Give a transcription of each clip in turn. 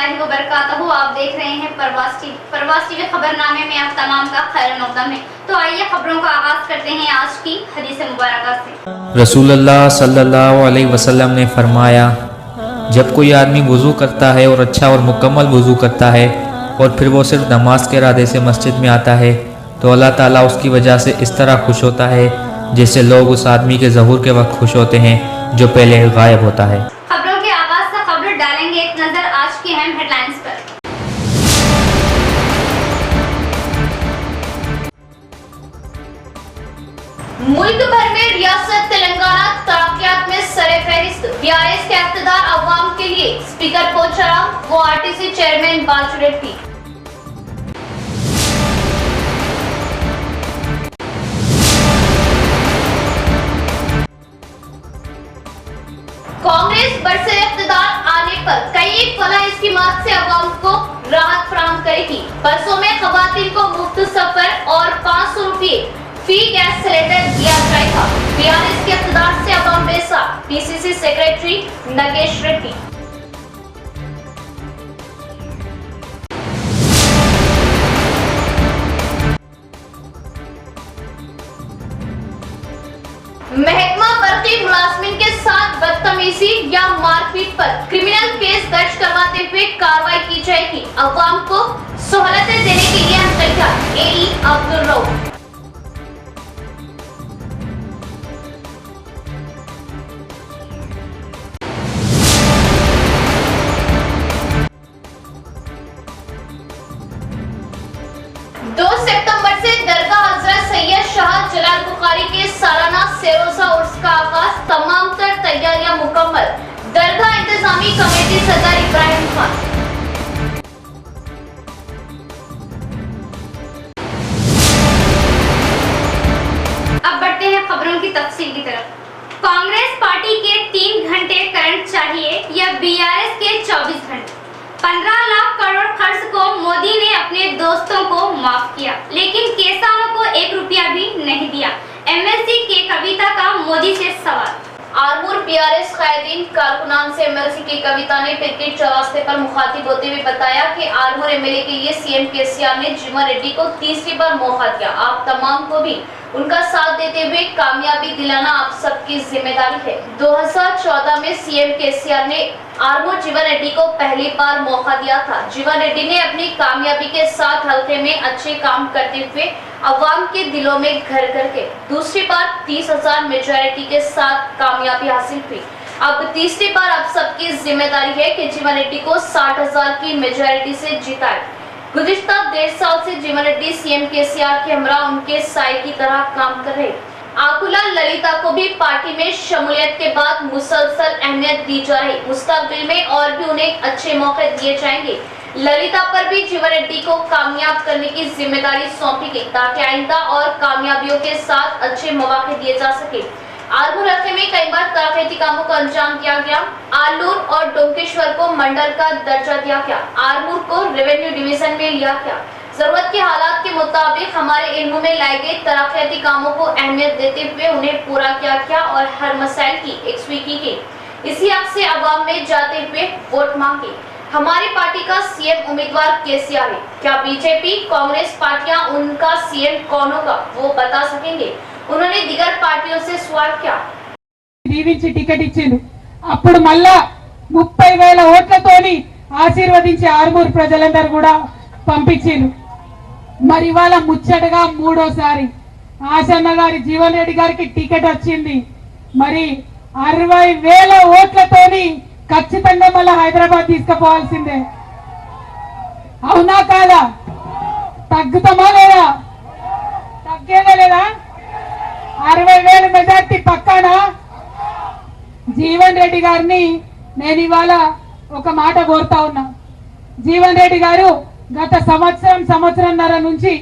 रहमतुल्लाहि व बरकातहू। आप देख रहे हैं प्रवास टीवी खबरनामे में आप तमाम का खैर मक़दम है। तो आइए खबरों का आगाज करते हैं आज की हदीस मुबारक से। रसूलुल्लाह सल्लल्लाहु अलैहि वसल्लम ने फरमाया, जब कोई आदमी वुज़ू करता है और अच्छा और मुकम्मल वुज़ू करता है और फिर वो सिर्फ नमाज के इरादे से मस्जिद में आता है तो अल्लाह ताला उसकी वजह से इस तरह खुश होता है जैसे लोग उस आदमी के ज़हूर के वक्त खुश होते हैं जो पहले गायब होता है। खबरों के आगाज से खबर डालेंगे एक नजर आज की अहम हेडलाइंस पर। मुल्क भर में रियासत तेलंगाना तरक्यात में सरे-फहरिस्त। बीआरएस के इक़्तिदार अवाम के लिए स्पीकर पोचारा वो आरटीसी चेयरमैन बाजुरेड्डी। कांग्रेस बरसे इक़्तिदार आने पर कई फलाह स्कीमात से अवाम को राहत फराहम करेगी। बसों में खवातीन को मुफ्त सफर और 500 रुपये फी गैस सिलेंडर दिया जाएगा। बीआरएस के इक़्तिदार से अवाम बेसार। PCC secretary Nagesh Reddy. महकमा बर्क़ी मुलाज़िमीन के साथ बदतमीजी या मारपीट पर क्रिमिनल केस दर्ज करवाते हुए कार्रवाई की जाएगी। अवाम को सहूलतें देने के लिए हम तैयार। एई अब्दुल रऊफ। सितंबर से दरगाह हजरत सैयद शाह जलाल बुखारी के सालाना सेरोजा उर्स का आगाज। तमाम तर तैयारियां मुकम्मल। दरगाह इंतजामी कमेटी सदर इब्राहिम खान। अब बढ़ते हैं खबरों की तफसील की तरफ। कांग्रेस पार्टी के 3 घंटे करंट चाहिए या बीआरएस के 24 घंटे। 15 लाख करोड़ खर्च को मोदी ने अपने दोस्तों को माफ किया, लेकिन किसानों को 1 रुपया भी नहीं दिया। एमएलसी के कविता का मोदी से सवाल। आरमूर बीआरएस कायदीन कारकुनान से एमएलसी की कविता ने क्रिकेट चौरास्ते पर मुखातिब होते हुए बताया कि आरमूर एमएलए के लिए सीएम केसीआर ने जीवन रेड्डी को तीसरी बार मौका दिया। आप तमाम को भी उनका साथ देते हुए कामयाबी दिलाना आप सबकी जिम्मेदारी है। 2014 में सीएम केसीआर ने आरमूर जीवन रेड्डी को पहली बार मौका दिया था। जीवन रेड्डी ने अपनी कामयाबी के साथ हल्के में अच्छे काम करते हुए अवाम के दिलों में घर करके दूसरी बार 30,000 मेजॉरिटी के साथ कामयाबी हासिल हुई। अब तीसरी बार आप सबकी जिम्मेदारी है कि जीवन रेड्डी को 60,000 की मेजॉरिटी से जिताए। गुज़िश्ता 1.5 साल से जीवन रेड्डी सीएम केसीआर के हमरा उनके साए की तरह काम कर रहे। आकुला ललिता को भी पार्टी में शमूलियत के बाद मुसलसल अहमियत दी जा रही। मुस्तकबिल में और भी उन्हें अच्छे मौके दिए जाएंगे। ललिता पर भी जीवन रेड्डी को कामयाब करने की जिम्मेदारी सौंपी गई ताकि आइंदा और कामयाबियों के साथ अच्छे मौके दिए जा सके। आरमूर हल्के में कई बार तरक्याती कामों को अंजाम दिया गया। आलूर और डोंकेश्वर को मंडल का दर्जा दिया गया। आरमूर को रेवेन्यू डिवीजन में लिया गया। जरूरत के हालात के मुताबिक हमारे इल्म में लाए गए तरक्याती कामों को अहमियत देते हुए उन्हें पूरा किया गया और हर मसाइल की यकसुई की गई। इसी हक से अवाम में जाते हुए वोट मांगे। हमारी पार्टी का सीएम उम्मीदवार केसीआर है। क्या बीजेपी कांग्रेस पार्टियां उनका सीएम कौन होगा वो बता सकेंगे? उन्होंने दिगर पार्टियों से सवाल किया। దీవించి టికెట్ ఇచ్చిండు. అప్పుడు మళ్ళా 30,000 ఓట్లతోని ఆశీర్వదించి ఆర్మూర్ ప్రజలందరూ కూడా పంపించిండు. మరి ఇవాళ ముచ్చటగా మూడోసారి ఆశన్న గారి జీవన్ రెడ్డి గారికి టికెట్ వచ్చింది. మరి 60,000 ఓట్లతోని ఖచ్చితంగా మళ్ళీ హైదరాబాద్ తీసుకుపోవాల్సిందే. అవునా కాదా? తగ్గుతామా లేదా? తగ్గేదే లేదా? 60,000 మెజార్టీ పక్కానా? జీవన్ రెడ్డి గారిని నేను ఇవాళ ఒక మాట కోరుతా ఉన్నా. జీవన్ రెడ్డి గారు గత సంవత్సరంన్నర నుంచి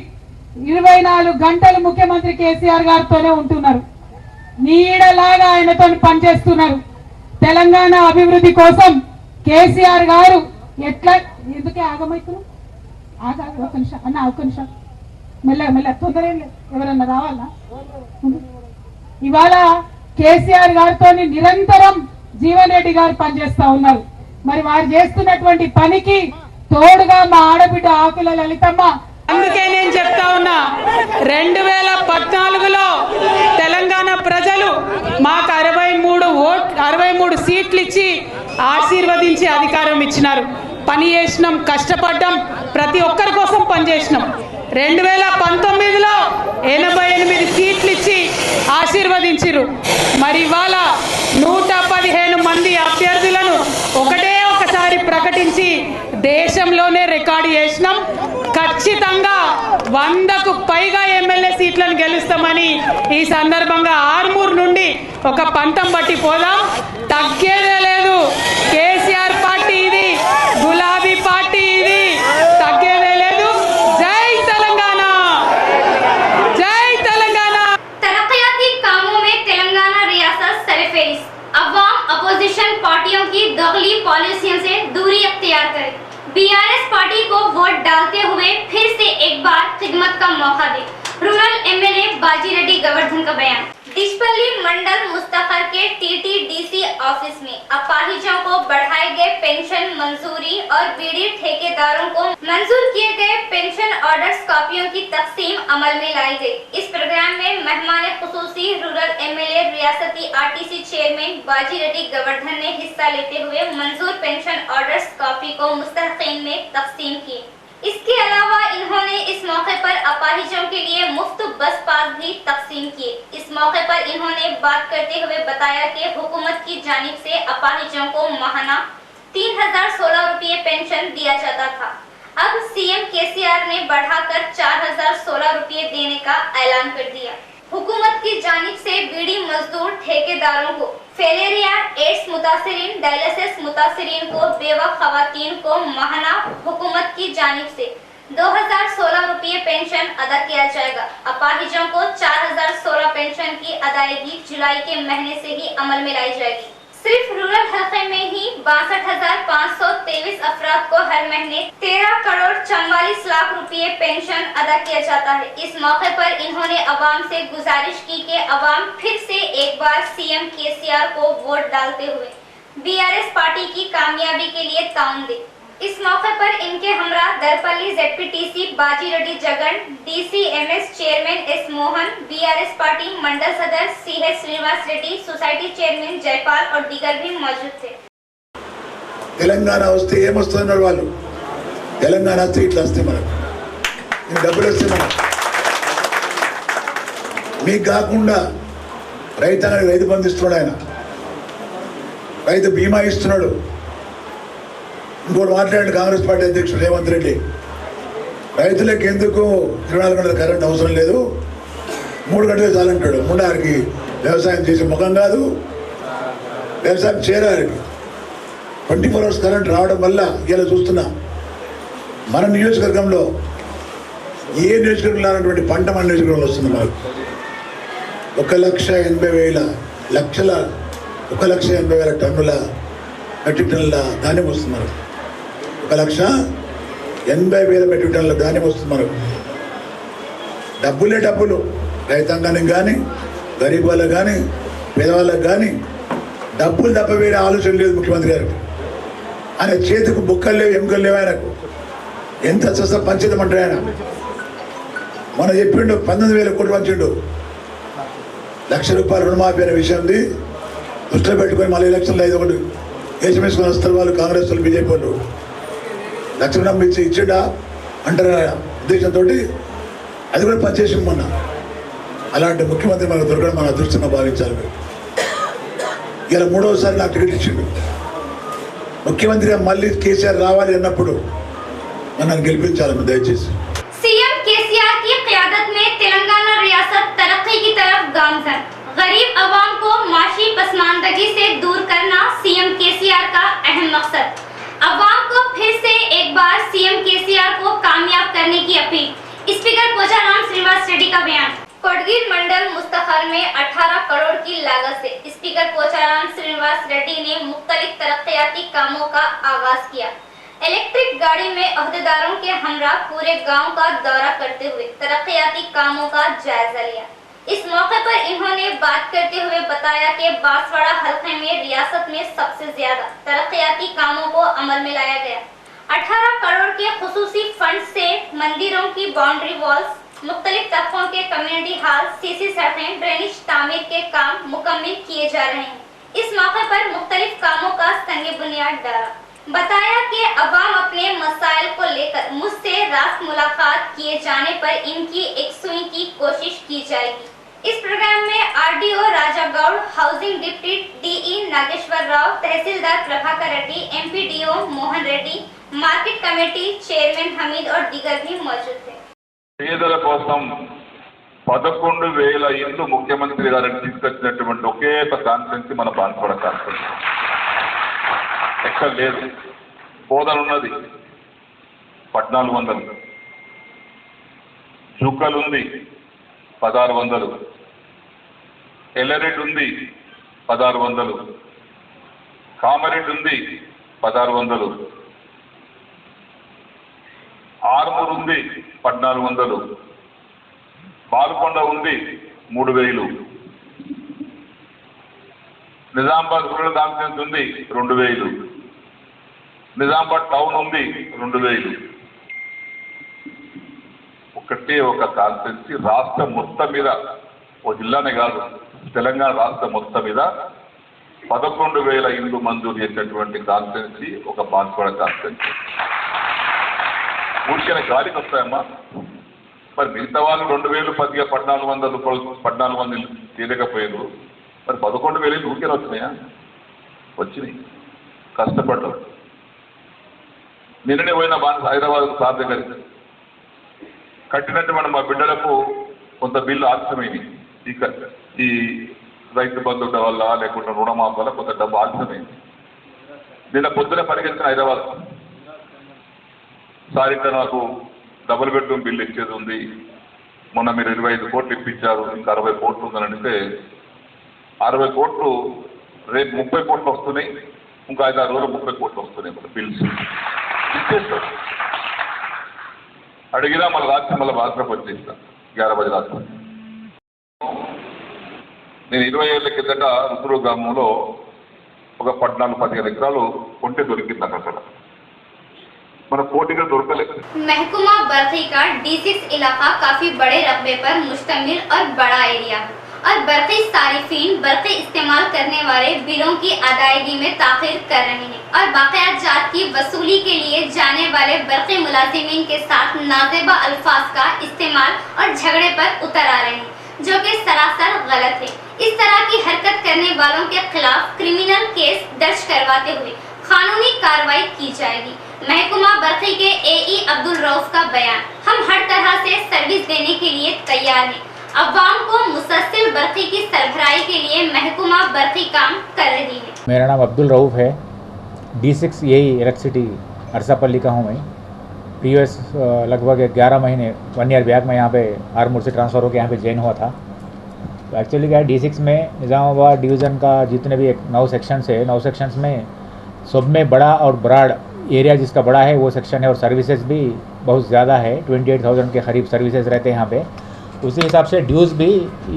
24 గంటలు ముఖ్యమంత్రి కేసీఆర్ గారితోనే ఉంటున్నారు. నీడలాగా ఆయనతో పనిచేస్తున్నారు. తెలంగాణ అభివృద్ధి కోసం కేసీఆర్ గారు ఎట్లా ఎందుకే ఆగమైతున్నారు? ఒక నిమిషం అన్న, ఒక నిమిషం మెల్ల తొందర ఎవరన్నా రావాలా? ఇవాళ కేసీఆర్ గారితో నిరంతరం జీవన్ రెడ్డి గారు పనిచేస్తా ఉన్నారు. మరి వారు చేస్తున్నటువంటి పనికి తోడుగా మా ఆడబిడ్డ ఆకుల లలితమ్మ. అందుకే నేను చెప్తా ఉన్నా, 2014లో తెలంగాణ ప్రజలు మాకు 63 సీట్లు ఇచ్చి ఆశీర్వదించి అధికారం ఇచ్చినారు. పని చేసినాం, కష్టపడ్డాం, ప్రతి ఒక్కరి కోసం పనిచేసినాం. 2019లో 88 సీట్లు ఇచ్చి ఆశీర్వదించిరు. మరి ఇవాళ 115 మంది అభ్యర్థులను ఒకసారి ప్రకటించి దేశంలోనే రికార్డు చేసినాం. ఖచ్చితంగా 100కు పైగా ఎమ్మెల్యే సీట్లను గెలుస్తామని ఈ సందర్భంగా ఆర్మూర్ నుండి ఒక పంతం బట్టి పోదాం. తగ్గేదే లేదు. కేసీఆర్ పార్టీ ఇది, గులాబీ పార్టీ ఇది, తగ్గేదే లేదు. జై తెలంగాణ, జై తెలంగాణ. तरक्याती कामों में तेलंगाना रियासत सरफेरिस, अवाम अपोजिशन पार्टियों की दोगली पॉलिसियों से दूरी अख्तियार करे, बीआरएस पार्टी को वोट डालते हुए फिर से एक बार खिदमत का मौका दे। रूरल एमएलए बाजी रेड्डी गोवर्धन का बयान। दिशपल्ली मंडल मुस्तफर के टीटीडीसी ऑफिस में अपाहिजों को बढ़ाए गए पेंशन मंजूरी और बीड़ी ठेकेदारों को मंजूर किए गए पेंशन ऑर्डर्स कॉपियों की तकसीम अमल में लाई गई। इस प्रोग्राम में मेहमान खुसूसी रूरल एमएलए रियासती आरटीसी चेयरमैन बाजी रेड्डी गोवर्धन ने हिस्सा लेते हुए मंजूर पेंशन ऑर्डर्स कॉपी को मुस्तहकीन में तकसीम की। इसके अलावा इन्होंने इस मौके पर अपाहिजों के लिए मुफ्त बस पास भी तकसीम किए। इस मौके पर इन्होंने बात करते हुए बताया कि हुकूमत की जानिब से अपाहिजों को माहाना 3016 रुपये पेंशन दिया जाता था। अब सीएम केसीआर ने बढ़ाकर 4016 रुपये देने का ऐलान कर दिया। हुकूमत की जानिब से बीड़ी मजदूर ठेकेदारों को, फैलेरिया एड्स मुतासिरीन, डायलिसिस मुतासिरीन को, बेवा खवातीन को माहाना हुकूमत की जानिब से 2016 रुपये पेंशन अदा किया जाएगा। अपाहिजों को 4016 पेंशन की अदायगी जुलाई के महीने से ही अमल में लाई जाएगी। सिर्फ रूरल हल्के में ही 62,523 अफराद को हर महीने 13 करोड़ 44 लाख रुपए पेंशन अदा किया जाता है। इस मौके पर इन्होंने अवाम से गुजारिश की कि अवाम फिर से एक बार सीएम केसीआर को वोट डालते हुए बीआरएस पार्टी की कामयाबी के लिए ताउन दे। इस मौके पर इनके हमरा Darpalli ZPTC Baji Reddy Jagan, DCMS chairman S Mohan, BRS party mandal सदर CH Srinivas Reddy, society chairman Jaipal और दीगर भी मौजूद थे। తెలంగాణ వస్తే ఏమొస్తున్నారు వాళ్ళు? తెలంగాణ వస్తే ఇట్లా వస్తే మనకు డబ్బులు వస్తే మనకు మీకు కాకుండా రైతాంగానికి రైతు బంధు ఇస్తున్నాడు, ఆయన రైతు బీమా ఇస్తున్నాడు. ఇంకోటి మాట్లాడండి కాంగ్రెస్ పార్టీ అధ్యక్షుడు రేవంత్ రెడ్డి, రైతులకు ఎందుకు 24 గంటల కరెంట్ అవసరం లేదు, 3 గంటలు చాలంటాడు. ముండారికి వ్యవసాయం చేసే ముఖం కాదు, వ్యవసాయం చేరారికి 24 hours కరెంట్ రావడం వల్ల ఇలా చూస్తున్నా మన నియోజకవర్గంలో ఏ నియోజకవర్గంలో రానటువంటి పంట మన నియోజకవర్గంలో వస్తుంది. మనకు 1,80,000 టన్నుల మెట్రిక్ టన్నుల ధాన్యం వస్తుంది. మనకు 1,80,000 మెట్రిక్ టన్నుల ధాన్యం వస్తుంది. మనకు డబ్బులే డబ్బులు, రైతాంగానికి కానీ గరీబ్ వాళ్ళకి కానీ పేదవాళ్ళకి కానీ డబ్బులు తప్ప వేరే ఆలోచన లేదు ముఖ్యమంత్రి గారికి. ఆయన చేతికి బుక్కలు లేవు, ఎముకలు లేవు. ఆయనకు ఎంత స్వస్థ పంచిదమంటారు. ఆయన మన చెప్పిండు 19,000 కోట్లు పంచిండు. ₹1,00,000 రుణమాఫీ అనే విషయం ఉంది దృష్టిలో పెట్టుకొని మళ్ళీ ఎలక్షన్లో 5 ఒకటి వేసుకొని వస్తారు వాళ్ళు, కాంగ్రెస్ వాళ్ళు, బీజేపీ వాళ్ళు. ₹1,00,000 ఇచ్చిండా అంటారు ఉద్దేశంతో అది కూడా పనిచేసి మొన్న. అలాంటి ముఖ్యమంత్రి మనకు దొరకడం మన అదృష్టంగా భావించాలి. ఇలా 3వసారి నాకు టికెట్ ఇచ్చిండు. ముఖ్యమంత్రిగా మళ్ళీ కేసీఆర్ రావాలి అన్నప్పుడు నన్ను గెలిపించాలి దయచేసి. सीएम केसीआर की क़यादत में तेलंगाना रियासत तरक्की की तरफ गामजन। गरीब अवाम को माशी पसमानदगी से दूर करना सीएम केसीआर का अहम मकसद। अवाम को फिर से एक बार सीएम केसीआर को कामयाब करने की अपील। स्पीकर पोचाराम श्रीनिवास रेड्डी का बयान। कोटगीर मंडल मुस्तफर में 18 करोड़ की लागत से स्पीकर पोचाराम श्रीनिवास रेड्डी ने मुख्तलिफ तरक्याती कामों का आगाज किया। इलेक्ट्रिक गाड़ी में अहदेदारों के हमरा पूरे गांव का दौरा करते हुए तरक्याती कामों का जायजा लिया। इस मौके पर इन्होंने बात करते हुए बताया कि बांसवाड़ा हलके में रियासत में सबसे ज्यादा तरक्याती कामों को अमल में लाया गया। 18 करोड़ के खुसूसी फंड से मंदिरों की बाउंड्री वॉल्स, मुख्तलिफ तबकों के कम्युनिटी हॉल, सीसी सड़कें, ड्रेनेज तामीर के काम मुकम्मल किए जा रहे हैं। इस मौके पर मुख्तलिफ कामों का संग बुनियाद डाला। बताया कि अवाम अपने मसाइल को लेकर मुझसे रास्त मुलाकात किए जाने पर इनकी एकसुई की कोशिश की जाएगी। इस प्रोग्राम में RDO Raja Goud, housing deputy DE Nageswara Rao, तहसीलदार Prabhakar Reddy, MPDO Mohan Reddy, market committee chairman Hameed और दीगर भी मौजूद थे। పేదల కోసం 11,000 ఇల్లు ముఖ్యమంత్రి గారిని తీసుకొచ్చినటువంటి ఒకే ఒక కాన్ఫరెన్స్ మన బాన్స్వాడ కాన్ఫరెన్స్. ఎక్కడ లేదు. బోధన ఉన్నది 1400, జుక్కలు ఉంది 1600, ఎల్లరెడ్డి ఉంది 1600, కామారెడ్డి ఉంది 1600, ఆర్మూర్ ఉంది 1400, బాల్కొండ ఉంది 3000, నిజామాబాద్ రూరల్ కాన్ఫరెన్స్ ఉంది 2000, నిజామాబాద్ టౌన్ ఉంది 2000. ఒకటే ఒక కాన్ఫరెన్స్ రాష్ట్రం మొత్తం మీద, ఓ జిల్లానే కాదు తెలంగాణ రాష్ట్రం మొత్తం మీద 11,000 ఇల్లు మంజూరు చేసినటువంటి కాన్ఫరెన్స్ ఒక బాన్స్వాడ కాన్ఫరెన్స్. ఊరికైన గాలికి వస్తాయమ్మా. మరి మిగతా వాళ్ళు 2000 10 1400 తీయలేకపోయారు. మరి 11,000 ఊరికైనా వచ్చినాయా? వచ్చినాయి. కష్టపడ్డారు. నిన్ననే పోయిన హైదరాబాద్ సార్ దగ్గరికి కట్టినట్టు మనం మా బిడ్డలకు కొంత బిల్లు ఆలస్యమైంది. ఈ రైతు బంధువుల వల్ల లేకుంటే రుణమాఫీ వల్ల కొంత డబ్బు ఆలస్యమైంది. నిన్న పొద్దున పరిగెత్తిన హైదరాబాద్ సార్ ఇంకా నాకు డబుల్ బెడ్రూమ్ బిల్లు ఇచ్చేది ఉంది, మొన్న మీరు 25 కోట్లు ఇప్పించారు, ఇంకా 60 కోట్లు ఉందని అంటే 60 కోట్లు రేపు 30 కోట్లు వస్తున్నాయి, ఇంకా 5-6 రోజులు 30 కోట్లు వస్తున్నాయి మన బిల్స్ ఇచ్చేస్తారు. అడిగినా మళ్ళీ రాత్రి మళ్ళీ బాత్రూమ్ వచ్చేస్తా 11 బజే రాత్రి. నేను 20 ఏళ్ల కిందట రుద్రు గ్రామంలో ఒక 14-15 ఎకరాలు కొంటే దొరికింది అక్కడ. మన పోటీగా దొరకలేదు. महकुमा बरखी का D6 इलाका काफी बड़े रकबे पर मुश्तमिल और बड़ा एरिया है और बरखी सारिफीन बरखी इस्तेमाल करने वाले बिलों की अदायगी में ताखिर कर रहे हैं और बाक़ियात जात की वसूली के लिए जाने वाले बरखी मुलाजिमीन के साथ नाज़ेबा अल्फाज का इस्तेमाल और झगड़े पर उतर आ रहे हैं, जो कि सरासर गलत है। इस तरह की हरकत करने वालों के खिलाफ क्रिमिनल केस दर्ज करवाते हुए कानूनी कार्रवाई की जाएगी। महकुमा बरखी के एई अब्दुल रऊफ का बयान, हम हर तरह से सर्विस देने के लिए तैयार हैं। अवाम को मुसलसल बरखी की सरबराही के लिए महकुमा बरखी काम कर रही है। मेरा नाम अब्दुल रऊफ है। D6 यही इलेक्ट्रिसिटी अरसापल्ली का हूँ मैं। POS लगभग 11 महीने 1 ईयर बैक में यहाँ पे आरमूर से ट्रांसफ़र होकर यहाँ पे ज्वाइन हुआ था। तो एक्चुअली क्या है, D6 में निज़ामाबाद डिवीज़न का जितने भी 9 सेक्शंस है, 9 सेक्शंस में सब में बड़ा और ब्रॉड एरिया जिसका बड़ा है वो सेक्शन है और सर्विसेज भी बहुत ज़्यादा है। 28,000 के करीब सर्विसेज रहते हैं यहाँ पे। उसी हिसाब से ड्यूज़ भी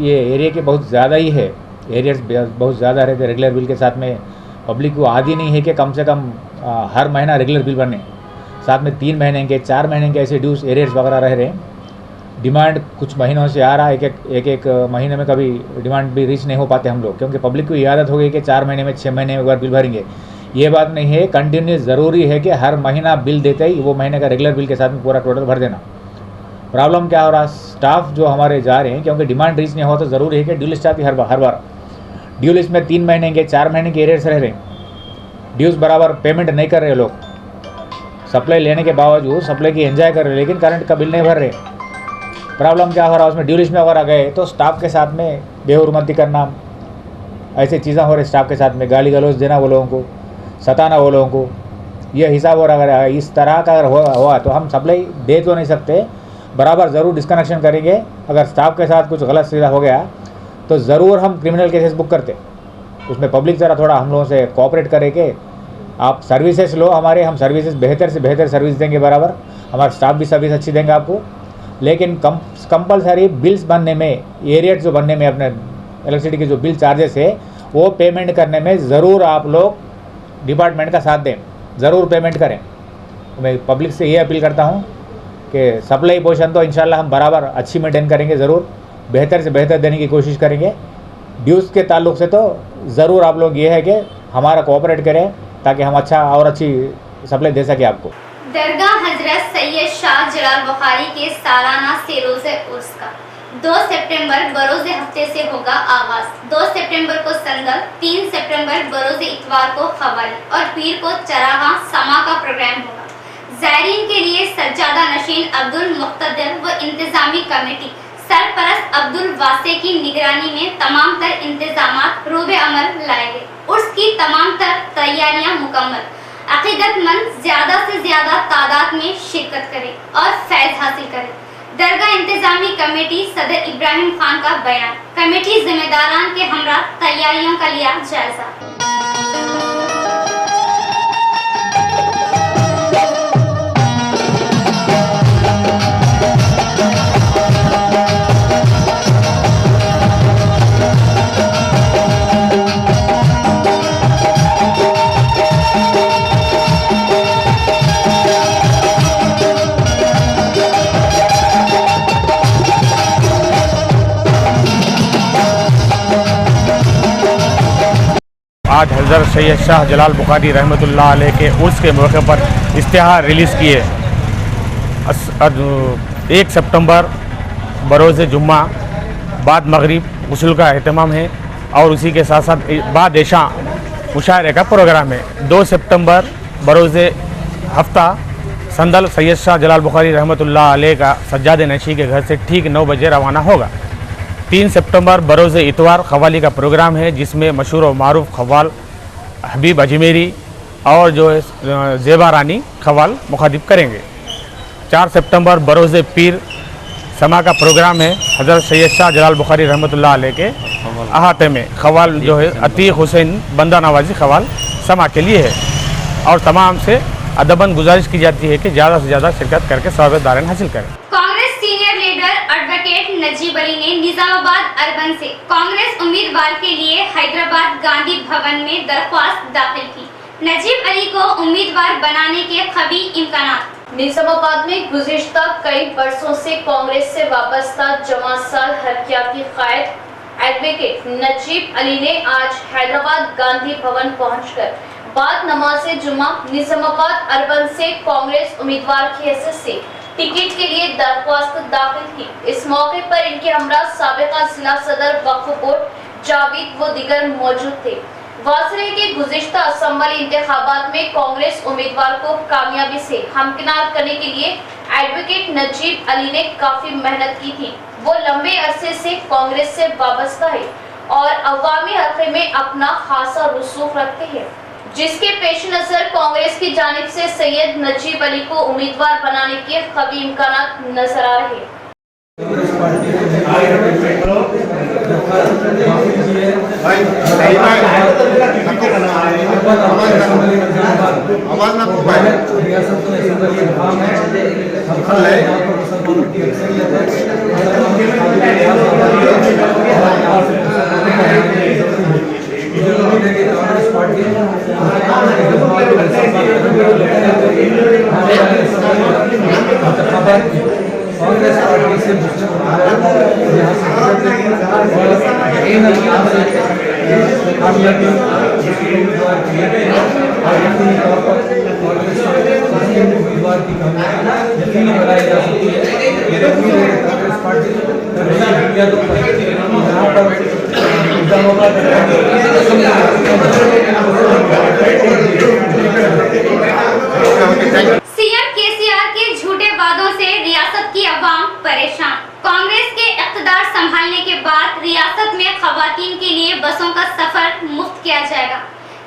ये एरिया के बहुत ज़्यादा ही है, एरियाज बहुत ज़्यादा रहते हैं। रेगुलर बिल के साथ में पब्लिक को आदि नहीं है कि कम से कम हर महीना रेगुलर बिल बने, साथ में 3 महीने के 4 महीने के ऐसे ड्यूज़ एरियर्स वगैरह रह रहे हैं। डिमांड कुछ महीनों से आ रहा है, एक महीने में कभी डिमांड भी रीच नहीं हो पाते हम लोग, क्योंकि पब्लिक को ये आदत हो गई कि 4 महीने में 6 महीने में एक बार बिल भरेंगे। ये बात नहीं है, कंटिन्यूस ज़रूरी है कि हर महीना बिल देते ही वो महीने का रेगुलर बिल के साथ में पूरा टोटल भर देना। प्रॉब्लम क्या हो रहा, स्टाफ जो हमारे जा रहे हैं, क्योंकि डिमांड रीच नहीं हो तो ज़रूरी है कि ड्यू लिस्ट आती हर बार। ड्यू लिस्ट में 3 महीने के 4 महीने के एरियर्स रह रहे हैं, ड्यूज़ बराबर पेमेंट नहीं कर रहे लोग, सप्लाई लेने के बावजूद सप्लाई की एंजॉय कर रहे लेकिन करंट का बिल नहीं भर रहे। प्रॉब्लम क्या हो रहा है उसमें, ड्यू लिस्ट में अगर आ गए तो स्टाफ के साथ में बेहुरमती करना, ऐसी चीज़ें हो रही स्टाफ के साथ में, गाली गलौज देना वो लोगों को, सताना वो लोगों को, यह हिसाब हो रहा है। इस तरह का अगर हुआ तो हम सप्लाई दे तो नहीं सकते, बराबर ज़रूर डिस्कनेक्शन करेंगे। अगर स्टाफ के साथ कुछ गलत सीधा हो गया तो ज़रूर हम क्रिमिनल केसेस बुक करते। उसमें पब्लिक ज़रा थोड़ा हम लोगों से कोऑपरेट करेंगे, आप सर्विसेज लो हमारे, हम सर्विसेज बेहतर से बेहतर सर्विस देंगे, बराबर हमारा स्टाफ भी सर्विस अच्छी देंगे आपको। लेकिन कंपलसरी बिल्स बनने में, एरियर्स जो बनने में, अपने इलेक्ट्रिसिटी के जो बिल चार्जेस है वो पेमेंट करने में ज़रूर आप लोग डिपार्टमेंट का साथ दें, ज़रूर पेमेंट करें। मैं पब्लिक से ये अपील करता हूँ कि सप्लाई पोजीशन तो इंशाल्लाह हम बराबर अच्छी मेंटेन करेंगे, ज़रूर बेहतर से बेहतर देने की कोशिश करेंगे। ड्यूज़ के ताल्लुक से तो ज़रूर आप लोग ये है कि हमारा कोऑपरेट करें ताकि हम अच्छा और अच्छी सप्लाई दे सकें आपको। दरगाह हजरत सैयद शाह जलाल बुखारी के सालाना सेरोज़े उर्स का 2 सितंबर बरोज़े हफ्ते से होगा आगाज। 2 सितंबर को संदल, 3 सितंबर बरोज़े इतवार को खवाली और पीर को चरागा समा का प्रोग्राम होगा। ज़ायरीन के लिए सज्जादा नशीन अब्दुल मुख्तदर व इंतजामी कमेटी सरपरस्त अब्दुल वासे की निगरानी में तमाम तर इंतजामात रूबे अमल लाए गए। उर्स की तमाम तर तैयारियां मुकम्मल। अकीदतमंद ज्यादा से ज्यादा तादाद में शिरकत करें और फैज़ हासिल करें। दरगाह इंतजामी कमेटी सदर इब्राहिम खान का बयान। कमेटी जिम्मेदारान के हमरा तैयारियों का लिया जायजा। आज हज़रत सैयद शाह जलाल बुखारी रहमतुल्लाह अलैह के उर्स के मौके पर इश्तिहार रिलीज़ किए। 1 सितंबर बरोज़ जुम्मा बाद मगरिब गुस्ल का अहतमाम है और उसी के साथ साथ बाद ऐशा मुशायरे का प्रोग्राम है। 2 सितंबर बरोज़ हफ्ता संदल सैयद शाह जलाल बुखारी रहमतुल्लाह अलैह का सज्जाद नशी के घर से ठीक 9 बजे रवाना होगा। 3 सितंबर बरोज़ इतवार खवाली का प्रोग्राम है जिसमें मशहूर और मारूफ खवाल हबीब अजमेरी और जो है ज़ेबा रानी खवाल मुखातिब करेंगे। 4 सितंबर बरोज़ पीर समा का प्रोग्राम है। हज़रत सैयद शाह जलाल बुखारी रहमतुल्लाह अलैह के अहाते में खवाल जो है अतीक हुसैन बंदा नवाजी खवाल समा के लिए है और तमाम से अदबन गुजारिश की जाती है कि ज़्यादा से ज़्यादा शिरकत करके सवाब दारन हासिल करें। Congress senior leader advocate Najeeb Ali ने निजामाबाद अर्बन से कांग्रेस उम्मीदवार के लिए हैदराबाद गांधी भवन में दरख्वास्त दाखिल की। नजीब अली को उम्मीदवार बनाने के कभी इम्कानात। निजामाबाद में गुज़िश्ता कई बरसों से कांग्रेस से वाबस्ता जमात साल हरकियाती कायद एडवोकेट नजीब अली ने आज हैदराबाद गांधी भवन पहुंचकर बाद नमाज जुमा निजामाबाद अर्बन से कांग्रेस उम्मीदवार की हैसियत से टिकट के लिए दरख्वास्त दाखिल की। इस मौके पर इनके हमरा साबिका जिला सदर वक्फ बोर्ड जावेद व दीगर मौजूद थे। वाज़ेह के गुज़िश्ता असम्बली इंतखाबात में कांग्रेस उम्मीदवार को कामयाबी से हमकिनार करने के लिए एडवोकेट नजीब अली ने काफी मेहनत की थी। वो लंबे अरसे से कांग्रेस से वाबस्ता है और अवामी हल्के में अपना खासा रसूख रखते हैं, जिसके पेश नजर कांग्रेस की जानिब से सैयद नजीब अली को उम्मीदवार बनाने के कभी इम्कानात नजर आ रहे हैं। कांग्रेस पार्टी से उम्मीदवार की यकीनी बनाई जा सकती है। कांग्रेस पार्टी यहाँ पर सीएम केसीआर के झूठे वादों से रियासत की अवाम परेशान। कांग्रेस के इक़्तिदार संभालने के बाद रियासत में खवातीन के लिए बसों का सफर मुफ्त किया जाएगा।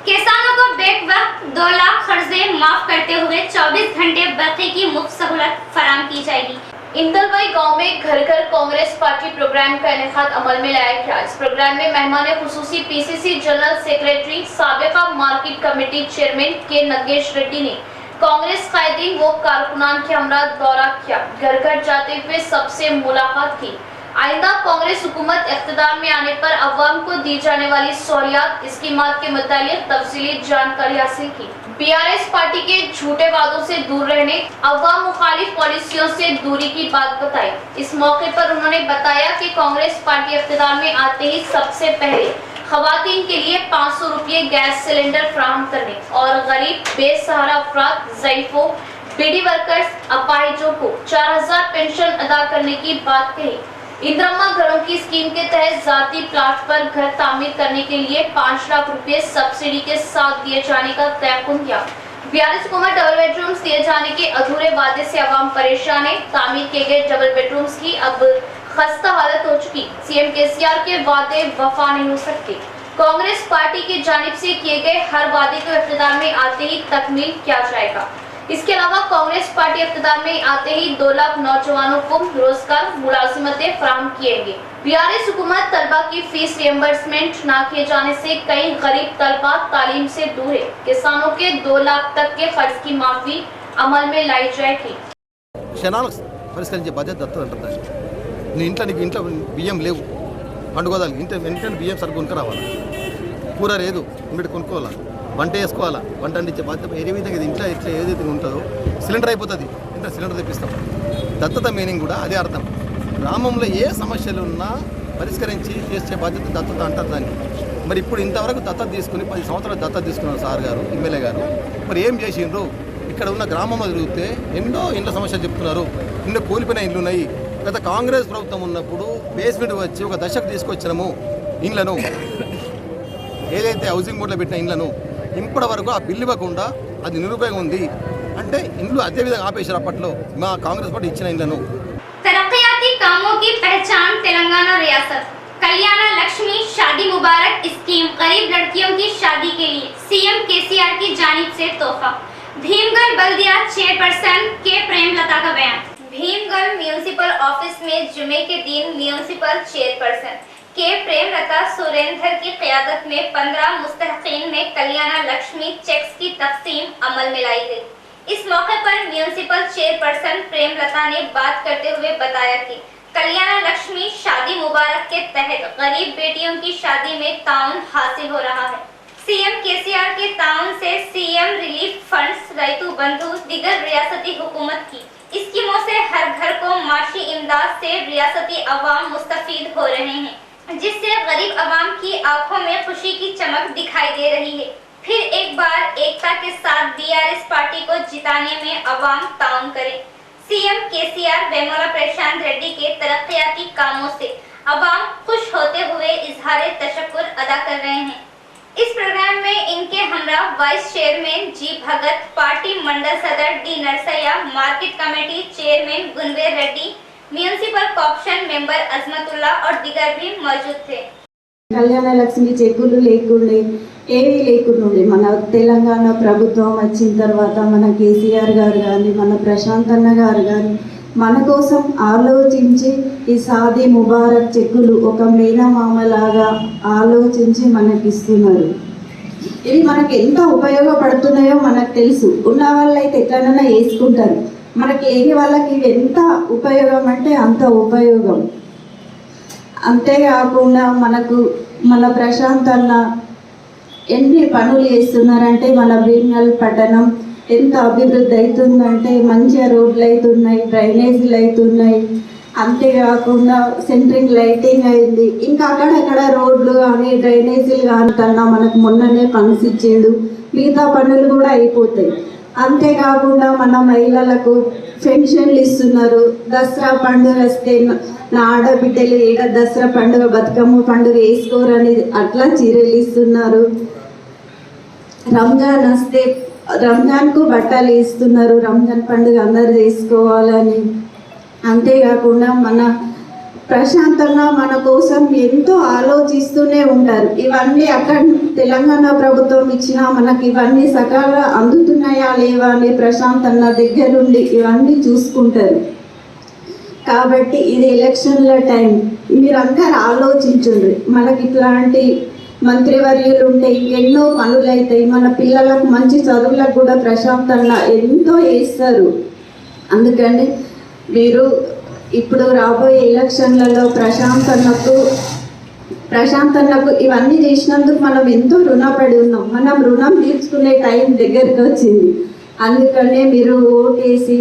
किसानों को बेक वक्त 2 लाख कर्जे माफ करते हुए 24 घंटे बत्ती की मुफ्त सहूलत फराम की जाएगी। इंदलबाई गांव में घर घर कांग्रेस पार्टी प्रोग्राम का इनेकाद अमल में लाया गया। इस प्रोग्राम में मेहमान खुसूसी पीसीसी जनरल सेक्रेटरी साबिका market committee chairman K Nagesh Reddy ने कांग्रेस कायदीन व कारकुनान के हमरा दौरा किया, घर घर जाते हुए सबसे मुलाकात की। आइंदा कांग्रेस हुकूमत इख्तिदार में आने पर अवाम को दी जाने वाली सहूलियात स्कीमात के मुतालिक तफसीली जानकारी हासिल की। बीआरएस पार्टी के झूठे वादों से दूर रहने, अवाम मुखालिफ पॉलिसियों से दूरी की बात बताई। इस मौके पर उन्होंने बताया कि कांग्रेस पार्टी इख्तिदार में आते ही सबसे पहले खवातीन के लिए 500 रुपये गैस सिलेंडर फराहम करने और गरीब बेसहारा अफराद, ज़ईफों, बीडी वर्कर्स, अपाहिजों को 4000 पेंशन अदा करने की बात कही। इंदिरा घरों की स्कीम के तहत जाती प्लाट पर घर तामीर करने के लिए 5 लाख रुपए सब्सिडी के साथ दिए जाने का तयक्कुन किया। बीआरएस हुकूमत डबल बेडरूम्स दिए जाने के अधूरे वादे से अवाम परेशान है। तामीर किए गए डबल बेडरूम्स की अब खस्ता हालत हो चुकी। सीएम केसीआर के वादे वफा नहीं हो सकते। कांग्रेस पार्टी की जानिब से किए गए हर वादे को इख्तिदार में आते ही तकमील किया जाएगा। इसके अलावा कांग्रेस पार्टी इख्तिदार में आते ही 2 लाख नौजवानों को रोजगार मुलाजिमतें फराहम किएंगे। बीआरएस हुकूमत तलबा की फीस रिएम्बर्समेंट न किए जाने से कई गरीब तलबा तालीम से दूर है। किसानों के 2 लाख तक के कर्ज की माफी अमल में लाई जाएगी। పరిష్కరించే బాధ్యత దత్తత నీ ఇంట్లో బియ్యం లేవు, పండుగోదాలు వెంటనే బియ్యం సరుకు కొనుక్కు రావాలి, కూర లేదు ఇంటి కొనుక్కోవాలి, వంట వేసుకోవాలా, వంట అందించే బాధ్యత ఏ విధంగా ఇది ఇంట్లో ఇట్లా ఏదైతే ఉంటుందో సిలిండర్ అయిపోతుంది, ఇంట్లో సిలిండర్ తెప్పిస్తాం. దత్తత మీనింగ్ కూడా అదే అర్థం. గ్రామంలో ఏ సమస్యలు ఉన్నా పరిష్కరించి చేసే బాధ్యత దత్తత అంటారు దాన్ని. మరి ఇప్పుడు ఇంతవరకు దత్తత తీసుకుని 10 సంవత్సరాలు దత్తత తీసుకున్నారు సార్ గారు, ఎమ్మెల్యే గారు. మరి ఏం చేసిండ్రు? ఇక్కడ ఉన్న గ్రామంలో తిరిగితే ఎన్నో ఇండ్ల సమస్యలు చెప్తున్నారు. ఎన్నో కూలిపోయిన ఇండ్లు ఉన్నాయి. గత కాంగ్రెస్ ప్రభుత్వం ఉన్నప్పుడు బేస్మెంట్ వచ్చి ఒక దశకు తీసుకొచ్చినాము ఇండ్లను, ఏదైతే హౌసింగ్ బోర్డులో పెట్టిన ఇండ్లను ఇప్పటి వరకు ఆ బిల్లు ఇవ్వకుండా అది నిరుపయోగం ఉంది. అంటే ఇండ్లు అదే విధంగా ఆపేశారు అప్పట్లో మా కాంగ్రెస్ పార్టీ ఇచ్చిన ఇండ్లను. तरक्याती कामों की पहचान तेलंगाना रियासत। कल्याण लक्ष्मी शादी मुबारक स्कीम गरीब लड़कियों की शादी के लिए सीएम केसीआर की जानिब से तोहफा। भीमगढ़ बल्दिया चेयरपर्सन के प्रेमलता का बयान। भीमगढ़ म्यूनिसिपल ऑफिस में जुमे के दिन म्यूनिसिपल चेयरपर्सन के प्रेमलता सुरेंद्र की क़यादत में 15 मुस्तहक़ीन में कल्याण लक्ष्मी चेक्स की तक़सीम अमल में लाई गई। इस मौके पर म्यूनिसिपल चेयरपर्सन प्रेमलता ने बात करते हुए बताया कि कल्याण लक्ष्मी शादी मुबारक के तहत गरीब बेटियों की शादी में ताउन हासिल हो रहा है। सीएम केसीआर के ताउन से सीएम रिलीफ फंड्स, रैतु बंधु, दिगर रियासती हुकूमत की स्कीमों से हर घर को माशी इमदाद से रियासती अवाम मुस्तफीद हो रहे हैं, जिससे गरीब अवाम की आंखों में खुशी की चमक दिखाई दे रही है। फिर एक बार एकता के साथ बीआरएस पार्टी को जिताने में अवाम ताउन करे। सीएम केसीआर वेमुला प्रशांत रेड्डी के तरक्याती कामों से अवाम खुश होते हुए इजहार तशक्कुर अदा कर रहे हैं। इस प्रोग्राम में इनके हमरा vice chairman G Bhagat, party mandal सदर D Narsaiah, market committee chairman Gunver Reddy, municipal corporation member Azmatullah और दिगर भी मौजूद थे। కళ్యాణ లక్ష్మి చెక్కులు లేకుండే, ఏవి లేకుండే మన తెలంగాణ ప్రభుత్వం వచ్చిన తర్వాత మన కేసీఆర్ గారు కానీ మన ప్రశాంత్ అన్న గారు కానీ మన కోసం ఆలోచించి ఈ షాదీ ముబారక్ చెక్కులు ఒక మేనమామలాగా ఆలోచించి మనకి ఇస్తున్నారు. ఇవి మనకి ఎంత ఉపయోగపడుతున్నాయో మనకు తెలుసు. ఉన్న వాళ్ళైతే ఎట్లనైనా వేసుకుంటారు. మనకి లేని వాళ్ళకి ఇవి ఎంత ఉపయోగం అంటే అంత ఉపయోగం. అంతేకాకుండా మన ప్రశాంత్ అన్న ఎన్ని పనులు చేస్తున్నారంటే మన భీమ్గల్ పట్టణం ఎంత అభివృద్ధి అవుతుందంటే మంచిగా రోడ్లు అవుతున్నాయి, డ్రైనేజీలు అవుతున్నాయి. అంతేకాకుండా సెంట్రింగ్ లైటింగ్ అయింది. ఇంకా అక్కడక్కడ రోడ్లు కానీ డ్రైనేజీలు కానీ కన్నా మనకు మొన్ననే ఫండ్స్ ఇచ్చిండు. మిగతా పనులు కూడా అయిపోతాయి. అంతేకాకుండా మన మహిళలకు పెన్షన్లు ఇస్తున్నారు. దసరా పండుగ వస్తే నా ఆడబిడ్డలు ఏడ దసరా పండుగ బతుకమ్మ పండుగ వేసుకోరని అట్లా చీరలు ఇస్తున్నారు. రంజాన్ వస్తే రంజాన్కు బట్టలు ఇస్తున్నారు. రంజాన్ పండుగ అందరు చేసుకోవాలని. అంతేకాకుండా మన ప్రశాంతంగా మన కోసం ఎంతో ఆలోచిస్తూనే ఉంటారు. ఇవన్నీ అక్కడ తెలంగాణ ప్రభుత్వం ఇచ్చినా మనకి ఇవన్నీ సకాలంగా అందుతున్నాయా లేవా అని ప్రశాంత్ అన్న దగ్గరుండి ఇవన్నీ చూసుకుంటారు. కాబట్టి ఇది ఎలక్షన్ల టైం, మీరందరూ ఆలోచించండి. మనకి ఇట్లాంటి మంత్రివర్యులు ఉంటే ఇంకెన్నో పనులు అవుతాయి. మన పిల్లలకు మంచి చదువులకు కూడా ప్రశాంత్ అన్న ఎంతో వేస్తారు. అందుకని మీరు ఇప్పుడు రాబోయే ఎలక్షన్లలో ప్రశాంత్ అన్నకు ఇవన్నీ చేసినందుకు మనం ఎంతో రుణపడి ఉన్నాం. మనం రుణం తీర్చుకునే టైం దగ్గరికి వచ్చింది. అందుకనే మీరు ఓటేసి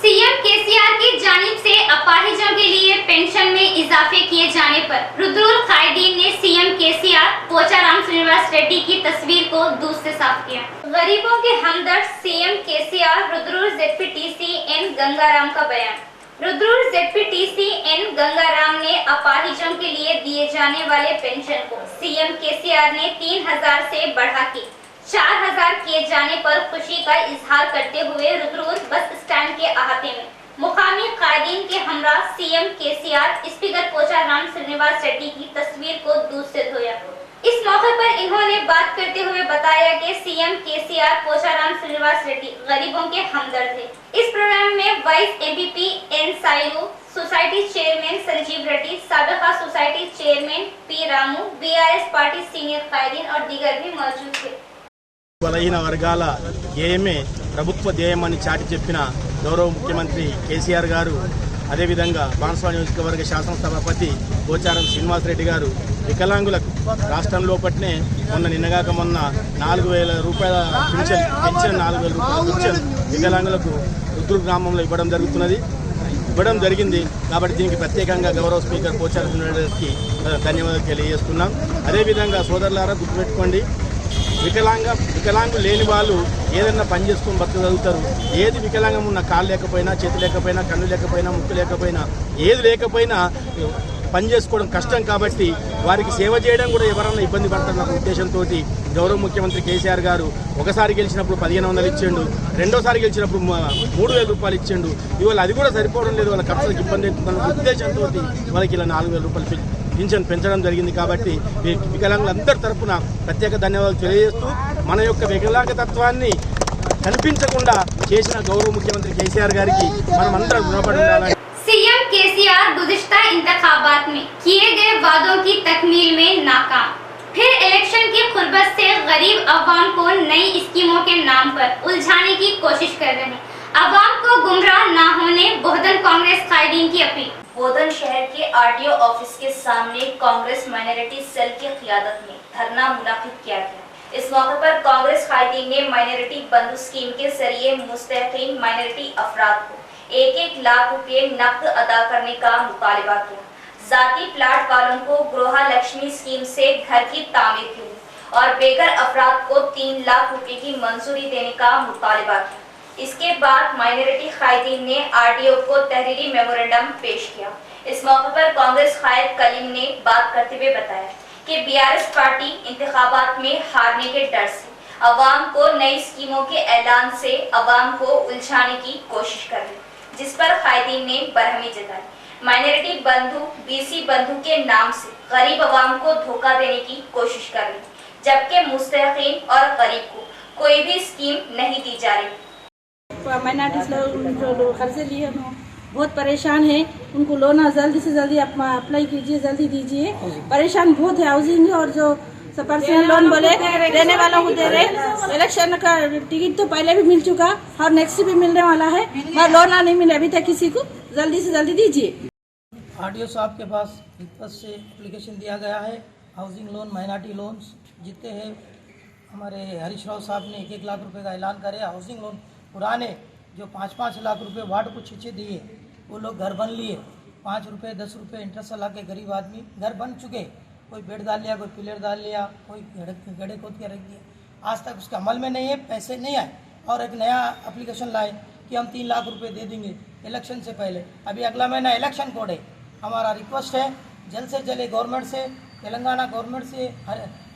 सीएम केसीआर की जानिब से अपाहिजों के लिए पेंशन में इजाफे किए जाने पर रुद्रुल कायदीन ने सीएम केसीआर पोचाराम श्रीनिवास रेड्डी की तस्वीर को दूर से साफ किया। गरीबों के हमदर्द CM KCR Rudrul ZPTC N Gangaram का बयान। रुद्रुल जेडपीटीसी एन गंगाराम ने अपाहिजों के लिए दिए जाने वाले पेंशन को सीएम केसीआर ने 3000 से बढ़ा के 4000 किए जाने पर खुशी का इजहार करते हुए रुद्रुल बस स्टैंड के अहाते में मुकामी कायदीन के हमरा CM KCR speaker Pocharam Srinivas Reddy की तस्वीर को दूध से धोया। इस मौके पर इन्होंने बात करते हुए बताया कि सीएम केसीआर पोचाराम श्रीनिवास रेड्डी गरीबों के हमदर्द है। इस प्रोग्राम में vice MPP N Sailu, society chairman Sanjeev Reddy, साबिका society chairman P Ramu, BRS party senior कायदीन और दीगर भी मौजूद थे। బలహీన వర్గాల ధ్యేయమే ప్రభుత్వ ధ్యేయమని చాటి చెప్పిన గౌరవ ముఖ్యమంత్రి కేసీఆర్ గారు, అదేవిధంగా బాన్స్వాడ నియోజకవర్గ శాసనసభాపతి పోచారం శ్రీనివాసరెడ్డి గారు వికలాంగులకు రాష్ట్రంలో పట్నే నిన్నగాక మొన్న 4000 రూపాయల పెన్షన్ 4000 రూపాయల పెన్షన్ వికలాంగులకు రుద్రుల్ గ్రామంలో ఇవ్వడం జరిగింది. కాబట్టి దీనికి ప్రత్యేకంగా గౌరవ స్పీకర్ పోచారం శ్రీనివాసరెడ్డికి ధన్యవాదాలు తెలియజేస్తున్నాం. అదేవిధంగా సోదరులారా గుర్తుపెట్టుకోండి, వికలాంగులు లేని వాళ్ళు ఏదన్నా పని చేసుకొని బతకగలుగుతారు. ఏది వికలాంగం ఉన్న కాళ్ళు లేకపోయినా, చేతి లేకపోయినా, కన్ను లేకపోయినా, ముక్కు లేకపోయినా, ఏది లేకపోయినా పని చేసుకోవడం కష్టం. కాబట్టి వారికి సేవ చేయడం కూడా ఎవరన్నా ఇబ్బంది పడుతున్న ఉద్దేశంతో గౌరవ ముఖ్యమంత్రి కేసీఆర్ గారు ఒకసారి గెలిచినప్పుడు 1500 ఇచ్చిండు, రెండోసారి గెలిచినప్పుడు 3000 రూపాయలు ఇచ్చిండు. ఇవాళ అది కూడా సరిపోవడం లేదు, వాళ్ళ ఖర్చులకు ఇబ్బంది అవుతుందన్న ఉద్దేశంతో వాళ్ళకి ఇలా 4000 రూపాయలు పింఛన్ పెంచడం జరిగింది. కాబట్టి వికలాంగులందరి తరఫున ప్రత్యేక ధన్యవాదాలు తెలియజేస్తూ మన యొక్క వికలాంగతత్వాన్ని కనిపించకుండా చేసిన గౌరవ ముఖ్యమంత్రి కేసీఆర్ గారికి మనం అందరం రుణపడి ఉండాలని। सीएम केसीआर गुज़िश्ता इंतखाबात में किए गए वादों की तकमील में नाकाम, फिर इलेक्शन की खुरबत से गरीब अवाम को नई स्कीमों के नाम पर उलझाने की कोशिश कर रहे हैं। अवाम को गुमराह न होने बहुजन कांग्रेस कायदीन की अपील। बोधन शहर के आरटीओ ऑफिस के सामने कांग्रेस माइनॉरिटी सेल की क़ियादत में धरना मुनाकिद किया गया। इस मौके पर कांग्रेस कायदीन ने माइनॉरिटी बंधु स्कीम के जरिए मुस्तहक़ीन माइनॉरिटी अफराद को 1-1 लाख रुपए नकद अदा करने का मुतालबा किया। जाती प्लाट वालों को गृह लक्ष्मी स्कीम से घर की तामीर के लिए और बेघर अफराद को 3 लाख रुपए की मंजूरी देने का मुतालबा किया। इसके बाद माइनॉरिटी कायदीन ने आरटीओ को तहरीरी मेमोरेंडम पेश किया। इस मौके पर कांग्रेस कायद कलीम ने बात करते हुए बताया कि बीआरएस पार्टी इंतखाबात में हारने के डर से अवाम को नई स्कीमों के ऐलान से अवाम को उलझाने की कोशिश कर रही, जिस पर कायदीन ने बरहमी जताई। माइनॉरिटी बंधु बीसी बंधु के नाम से गरीब अवाम को धोखा देने की कोशिश कर रही, जबकि मुस्तहक़ीन और गरीब को कोई भी स्कीम नहीं दी जा रही। माइनॉरिटीज जो कर्जे लिए बहुत परेशान है, उनको लोन जल्दी से जल्दी अप्लाई कीजिए, जल्दी दीजिए। परेशान बहुत है हाउसिंग, और जो पर्सनल लोन बोले देने वालों को दे रहे। इलेक्शन का टिकट तो पहले भी मिल चुका और नेक्स्ट भी मिलने वाला है, मगर लोन नहीं मिले अभी तक किसी को, जल्दी से जल्दी दीजिए। आरटीओ साहब के पास रिक्वेस्ट से एप्लीकेशन दिया गया है। हाउसिंग लोन, माइनॉरिटी लोन्स जितने हैं, हमारे हरीश राव साहब ने 1-1 लाख रुपए का ऐलान करे। हाउसिंग लोन पुराने जो 5-5 लाख रुपए वार्ड को 6 दिए, वो लोग घर बन लिए, 5 रुपये 10 रुपये इंटरेस्ट ला के गरीब आदमी घर बन चुके। कोई बेड डाल लिया, कोई पिलर डाल लिया, कोई गड्ढे खोद के रख दिए। आज तक उसका अमल में नहीं है, पैसे नहीं आए। और एक नया एप्लीकेशन लाए कि हम 3 लाख रुपए दे देंगे इलेक्शन से पहले। अभी अगला महीना इलेक्शन कोड है। हमारा रिक्वेस्ट है जल्द से जल्द गवर्नमेंट से, तेलंगाना गवर्नमेंट से,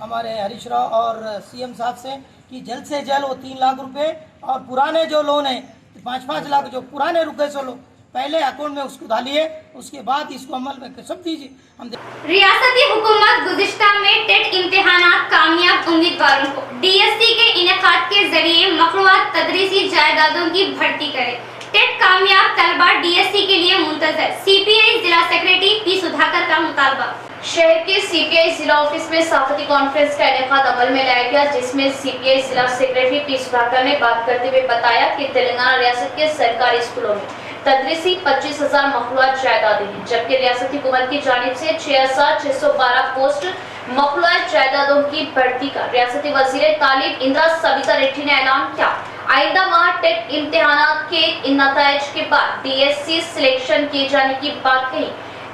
हमारे हरीश राव और सीएम साहब से कि जल्द से जल्द वो 3 लाख रुपए और पुराने जो लोन है 5-5 लाख जो पुराने रुपए से लोग पहले अकाउंट में उसको डालिए, उसके बाद इसको अमल में सब दीजिए। हम रियासती हुकूमत गुज़िश्ता में टेट इम्तिहानात कामयाब उम्मीदवारों को डीएससी के इनेकाद के जरिए मखलूआत तदरीसी जायदादों की भर्ती करे। टेट कामयाब तलबा डीएससी के लिए मुंतजर, सीपीआई जिला सेक्रेटरी पी सुधाकर का मुतालबा। शहर के सीपीआई जिला ऑफिस में सहाफती कॉन्फ्रेंस का इनेकाद अमल में लाया गया, जिसमें सीपीआई जिला सेक्रेटरी पी सुधाकर ने बात करते हुए बताया कि तेलंगाना रियासत के सरकारी स्कूलों में तदरीसी 25,000 मखलूआत जायदादें हैं, जबकि रियासती हुकूमत की जानिब से 6,612 पोस्ट मखलूआत जायदादों की भर्ती का रियासती वजीर तालीम इंदिरा सविता रेड्डी ने ऐलान किया। आइंदा माह टेट इम्तिहानात के इन नताइज के बाद डीएससी सिलेक्शन किए जाने की बात कही,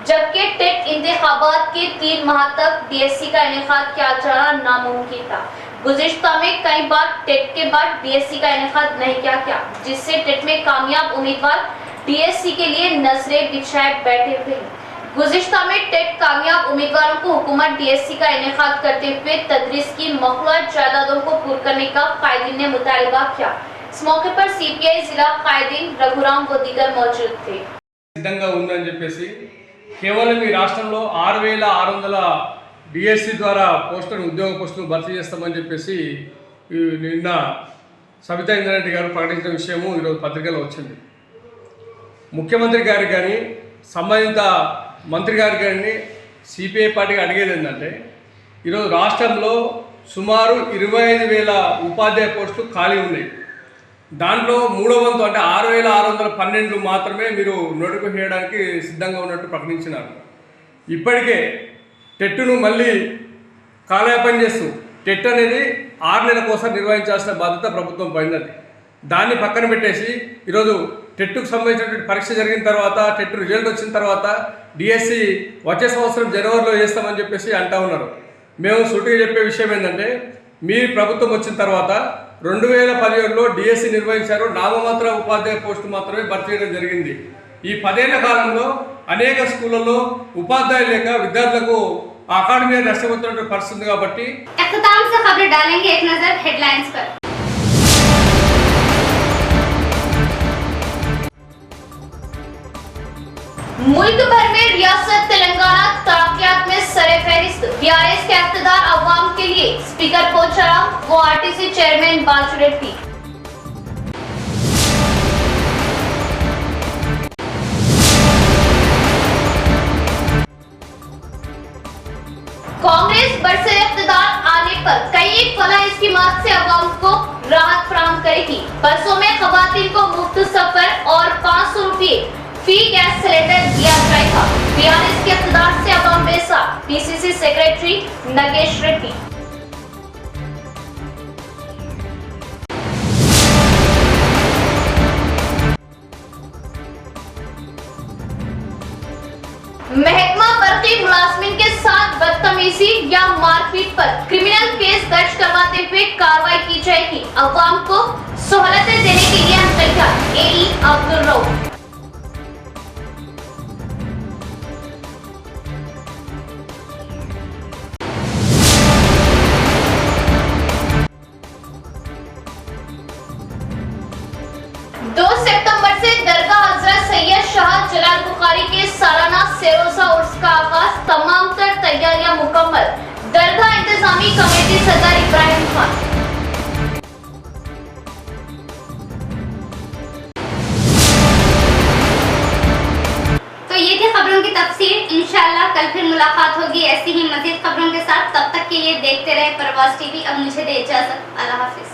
जबकि टेट इंतखाबात के 3 माह तक डीएससी का इनेकाद किया जाना नामुमकिन था। गुज़िश्ता में कई बार टेट के बाद डीएससी का इनेकाद नहीं किया गया, जिससे टेट में कामयाब उम्मीदवार डीएससी के लिए नजरें बिछाए बैठे हुए हैं। गुज़िश्ता में टेट कामयाब उम्मीदवारों को हुकूमत डीएससी का इनेकाद करते हुए तदरीस की मखलूआत जायदादों को पूरा करने का कायदीन ने मुतालबा किया। इस मौके पर सीपीआई जिला कायदीन रघुराम व दीगर मौजूद थे। సిద్ధంగా ఉందని చెప్పేసి కేవలం ఈ రాష్ట్రంలో 6,600 డిఎస్సి ద్వారా ఉద్యోగ పోస్టులు భర్తీ చేస్తామని చెప్పేసి నిన్న సబితా ఇంద్రారెడ్డి గారు ప్రకటించిన విషయము ఈరోజు పత్రికలో వచ్చింది. ముఖ్యమంత్రి గారు కానీ సంబంధిత మంత్రి గారు కానీ సిపిఐ పార్టీకి అడిగేది ఏంటంటే, ఈరోజు రాష్ట్రంలో సుమారు 25,000 ఉపాధ్యాయ పోస్టులు ఖాళీ ఉన్నాయి. దాంట్లో 3వ వంతు అంటే 6,612 మాత్రమే మీరు నోటిఫై చేయడానికి సిద్ధంగా ఉన్నట్టు ప్రకటించినారు. ఇప్పటికే టెట్ను మళ్ళీ కాలయాపన చేస్తూ టెట్ అనేది 6 నెలల కోసం నిర్వహించాల్సిన బాధ్యత ప్రభుత్వం పైనది. దాన్ని పక్కన పెట్టేసి ఈరోజు టెట్కు సంబంధించినటువంటి పరీక్ష జరిగిన తర్వాత, టెట్ రిజల్ట్ వచ్చిన తర్వాత డిఎస్సి వచ్చే సంవత్సరం జనవరిలో చేస్తామని చెప్పేసి అంటా ఉన్నారు. మేము సూటిగా చెప్పే విషయం ఏంటంటే, మీ ప్రభుత్వం వచ్చిన తర్వాత 2017లో డిఎస్సి నిర్వహించారు. నామమాత్ర ఉపాధ్యాయ పోస్టు మాత్రమే భర్తీ చేయడం జరిగింది. ఈ 10 ఏళ్ల కాలంలో అనేక స్కూళ్ళల్లో ఉపాధ్యాయులు లేక విద్యార్థులకు అకాడమీ నష్టపోతున్న పరిస్థితి కాబట్టి इख्तिताम से खबरें डालेंगे एक नजर हेडलाइंस पर। मुल्क भर में रियासत तेलंगाना तरक्यात में सरे-फहरिस्त, बीआरएस के इख्तिदार अवाम के लिए स्पीकर पोचाराम व आरटीसी चेयरमैन बाजू रेड्डी। कांग्रेस बरसे इख्तिदार आने पर कई फलाह स्कीमात से अवाम को राहत फराहम करेगी। बसों में खवातीन को मुफ्त सफर और 500 रुपये फी गैस सिलेंडर दिया जाएगा। बीआरएस के इख्तिदार से अवाम बेसार, पीसीसी सेक्रेटरी नगेश रेड्डी। महकमा बर्की मुलाजमिन के साथ बदतमीजी या मारपीट पर क्रिमिनल केस दर्ज करवाते हुए कार्रवाई की जाएगी। अवाम को सहूलतें देने के लिए तैयार एई अब्दुल रऊफ। सितंबर से दरगाह हजरत सैयद शाह जलाल बुखारी के सालाना सेरोजा उर्स का आगाज, तमाम तर तैयारियां मुकम्मल। दरगाह इंतजामी कमेटी सदर इब्राहिम खान। तो ये थी खबरों की तफसीर। इंशाल्लाह कल फिर मुलाकात होगी ऐसी ही मजीद खबरों के साथ। तब तक के लिए देखते रहे प्रवास टीवी। अब मुझे दे इजाजत। अल्लाह हाफिज।